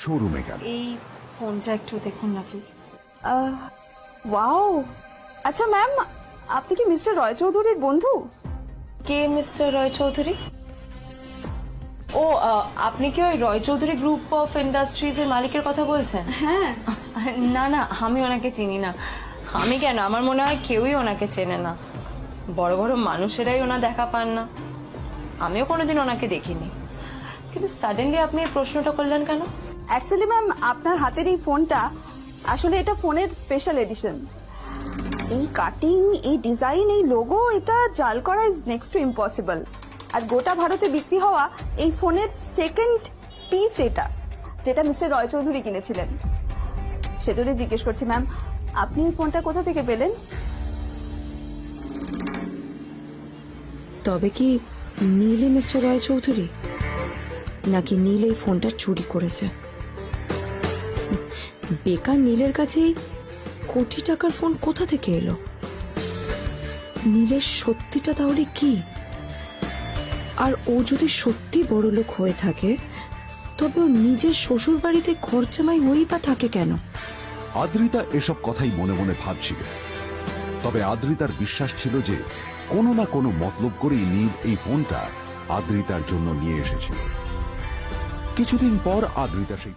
শোরুমে গেল। এই ফোনটা একটু দেখুন না প্লিজ। ওয়াও, আচ্ছা ম্যাম, আপনি কি মিস্টার রয় চৌধুরীর বন্ধু? কে মিস্টার রয় চৌধুরী? ও আপনি কি ওই রয় চৌধুরী গ্রুপ অফ ইন্ডাস্ট্রিজ এর মালিকের কথা বলছেন? হ্যাঁ। না না, আমি ওনাকে চিনি না। আমি কেন, আমার মনে হয় কেউই ওনাকে চেনে না। বড় বড় মানুষেরাই ওনা দেখা পান না। আমিও কোনোদিন ওনাকে দেখিনি, কিন্তু সাডেনলি আপনি এই প্রশ্নটা করলেন কেন? অ্যাকচুয়ালি ম্যাম, আপনার হাতের এই ফোনটা আসলে এটা ফোনের স্পেশাল এডিশন। এই কাটিং, এই ডিজাইন, এই লোগো, এটা জাল করা ইজ নেক্সট টু ইম্পসিবল। আর গোটা ভারতে বিক্রি হওয়া এই ফোনের সেকেন্ড পিস এটা, যেটা মিস্টার রয় চৌধুরী কিনেছিলেন। সেজন্য জিজ্ঞেস করছি ম্যাম, আপনি এই ফোনটা কোথা থেকে পেলেন? তবে কি নীলে মিস্টার রয় চৌধুরী, নাকি নীল এই ফোনটা চুরি করেছে? বেকার নীলের কাছে কোটি টাকার ফোন কোথা থেকে এলো? নীলের সত্যিটা তাহলে কি? আর ও যদি সত্যি বড়লোক হয়ে থাকে, তবে ও নিজের শ্বশুর বাড়িতে খরচামাই হই বা থাকে কেন? আদ্রিতা এসব কথাই মনে মনে ভাবছিল। তবে আদ্রিতার বিশ্বাস ছিল যে কোনো না কোনো মতলব করেই নীল এই ফোনটা আদ্রিতার জন্য নিয়ে এসেছিল। কিছুদিন পর আদ্রিতা সেই